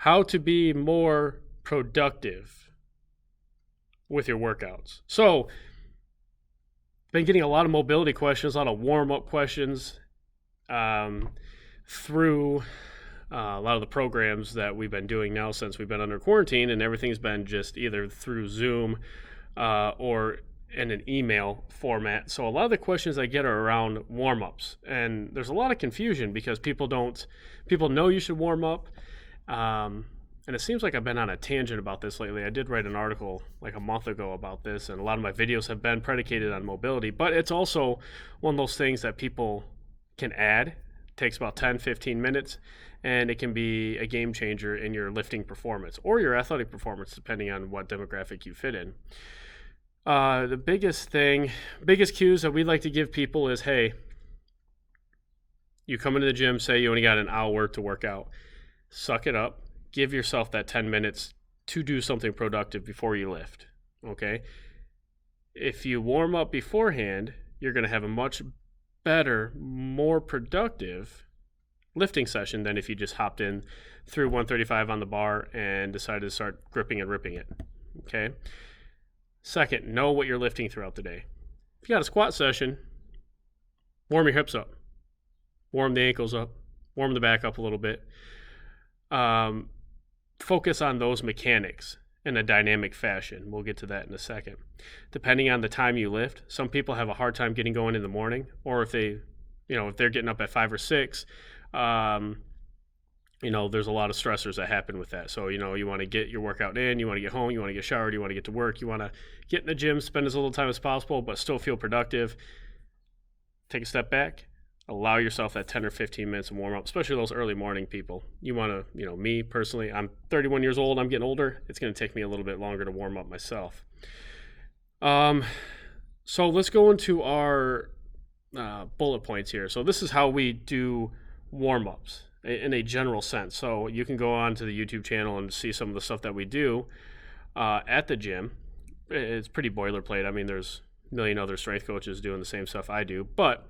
how to be more productive with your workouts. So, been getting a lot of mobility questions, a lot of warm-up questions through a lot of the programs that we've been doing now since we've been under quarantine, and everything's been just either through Zoom or in an email format. So a lot of the questions I get are around warm-ups, and there's a lot of confusion because people know you should warm up. And it seems like I've been on a tangent about this lately. I did write an article like a month ago about this, and a lot of my videos have been predicated on mobility, but it's also one of those things that people can add. It takes about 10, 15 minutes, and it can be a game changer in your lifting performance or your athletic performance, depending on what demographic you fit in. The biggest cues that we like to give people is, hey, you come into the gym, say you only got an hour to work out. Suck it up. Give yourself that 10 minutes to do something productive before you lift, okay? If you warm up beforehand, you're going to have a much better, more productive lifting session than if you just hopped in threw 135 on the bar and decided to start gripping and ripping it, okay? Second, know what you're lifting throughout the day. If you got a squat session, warm your hips up, warm the ankles up, warm the back up a little bit. Focus on those mechanics in a dynamic fashion. We'll get to that in a second. Depending on the time you lift, some people have a hard time getting going in the morning, or if they're getting up at 5 or 6, there's a lot of stressors that happen with that. So, you want to get your workout in, you want to get home, you want to get showered, you want to get to work, you want to get in the gym, spend as little time as possible, but still feel productive. Take a step back. Allow yourself that 10 or 15 minutes of warm up, especially those early morning people. You want to, me personally, I'm 31 years old, I'm getting older. It's going to take me a little bit longer to warm up myself. So let's go into our bullet points here. So this is how we do warm ups in a general sense. So you can go on to the YouTube channel and see some of the stuff that we do at the gym. It's pretty boilerplate. I mean, there's a million other strength coaches doing the same stuff I do, but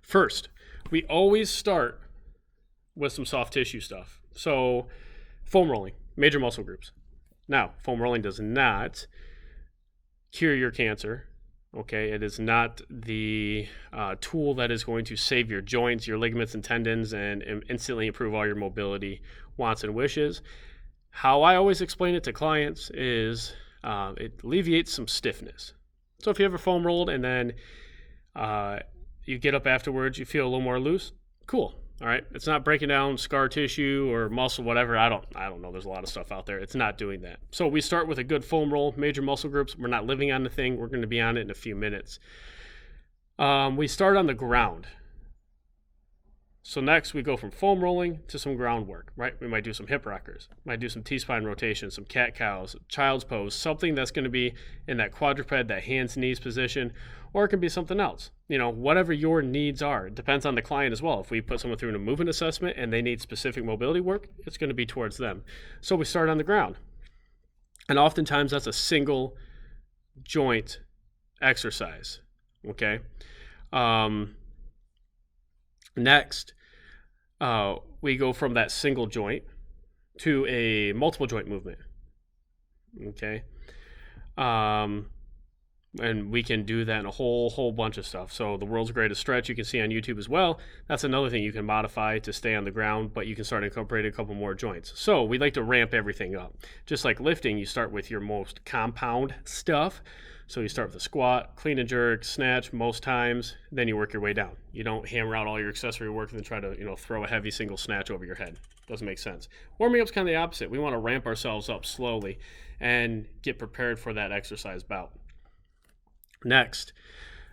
first, we always start with some soft tissue stuff. So foam rolling, major muscle groups. Now, foam rolling does not cure your cancer. Okay, it is not the tool that is going to save your joints, your ligaments and tendons, and instantly improve all your mobility wants and wishes. How I always explain it to clients is it alleviates some stiffness. So if you ever foam rolled and then you get up afterwards, you feel a little more loose, cool. All right, it's not breaking down scar tissue or muscle, whatever. I don't know. There's a lot of stuff out there. It's not doing that. So we start with a good foam roll, major muscle groups. We're not living on the thing. We're going to be on it in a few minutes. We start on the ground. So next we go from foam rolling to some groundwork, right? We might do some hip rockers, might do some T-spine rotation, some cat cows, child's pose, something that's going to be in that quadruped, that hands, knees position, or it can be something else. Whatever your needs are. It depends on the client as well. If we put someone through a movement assessment and they need specific mobility work, it's going to be towards them. So we start on the ground. And oftentimes that's a single joint exercise, okay? Next, we go from that single joint to a multiple joint movement, okay? And we can do that in a whole bunch of stuff. So the world's greatest stretch you can see on YouTube as well. That's another thing you can modify to stay on the ground, but you can start incorporating a couple more joints. So we like to ramp everything up. Just like lifting, you start with your most compound stuff. So you start with a squat, clean and jerk, snatch most times, then you work your way down. You don't hammer out all your accessory work and then try to, throw a heavy single snatch over your head. Doesn't make sense. Warming up's kind of the opposite. We want to ramp ourselves up slowly and get prepared for that exercise bout. Next,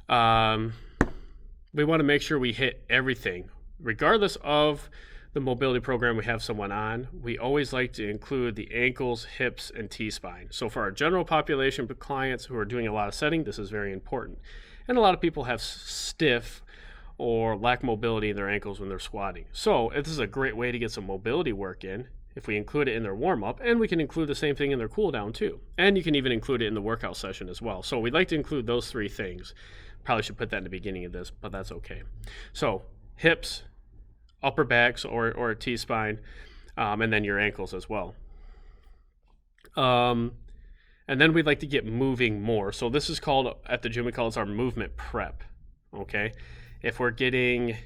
we want to make sure we hit everything. Regardless of the mobility program we have someone on, we always like to include the ankles, hips, and T-spine. So for our general population of clients who are doing a lot of setting, this is very important. And a lot of people have stiff or lack mobility in their ankles when they're squatting. So this is a great way to get some mobility work in if we include it in their warm-up, and we can include the same thing in their cool-down too. And you can even include it in the workout session as well. So we'd like to include those three things. Probably should put that in the beginning of this, but that's okay. So hips, upper backs, or a T-spine. and then your ankles as well. And then we'd like to get moving more. So this is called, at the gym, we call this our movement prep. Okay. If we're getting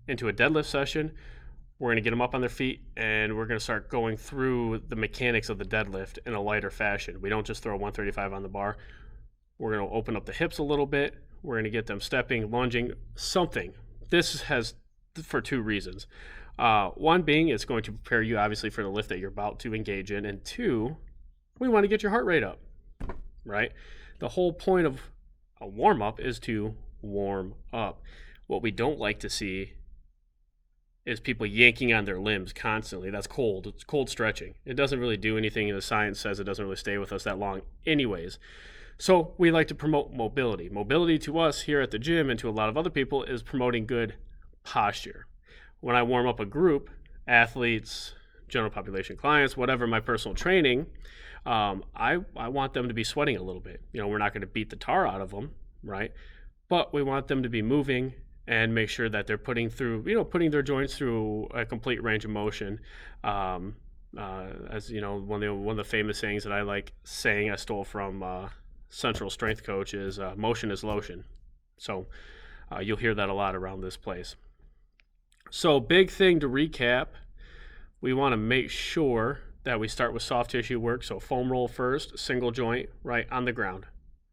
into a deadlift session, we're going to get them up on their feet and we're going to start going through the mechanics of the deadlift in a lighter fashion. We don't just throw 135 on the bar. We're going to open up the hips a little bit. We're going to get them stepping, lunging, something. This has for two reasons. One being it's going to prepare you obviously for the lift that you're about to engage in. And two, we want to get your heart rate up, right? The whole point of a warm up is to warm up. What we don't like to see is people yanking on their limbs constantly. That's cold. It's cold stretching. It doesn't really do anything, and the science says it doesn't really stay with us that long anyways. So we like to promote mobility. Mobility to us here at the gym and to a lot of other people is promoting good posture. When I warm up a group, athletes, general population clients, whatever my personal training, I want them to be sweating a little bit. We're not going to beat the tar out of them, right? But we want them to be moving and make sure that they're putting their joints through a complete range of motion. As you know, one of the famous sayings that I like saying, I stole from Central Strength Coach, is motion is lotion. So you'll hear that a lot around this place. So big thing to recap, we want to make sure that we start with soft tissue work. So foam roll first, single joint, right on the ground,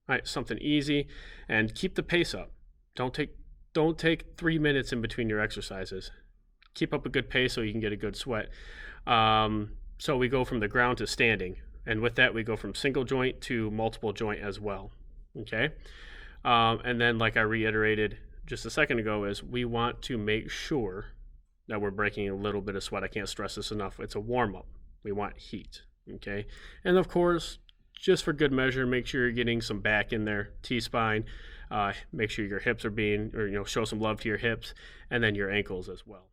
right? Something easy, and keep the pace up. Don't take 3 minutes in between your exercises. Keep up a good pace so you can get a good sweat. So we go from the ground to standing. And with that, we go from single joint to multiple joint as well. Okay. And then, like I reiterated just a second ago, is we want to make sure that we're breaking a little bit of sweat. I can't stress this enough. It's a warm up. We want heat. Okay. And of course, just for good measure, make sure you're getting some back in there, T-spine. Make sure your hips are show some love to your hips, and then your ankles as well.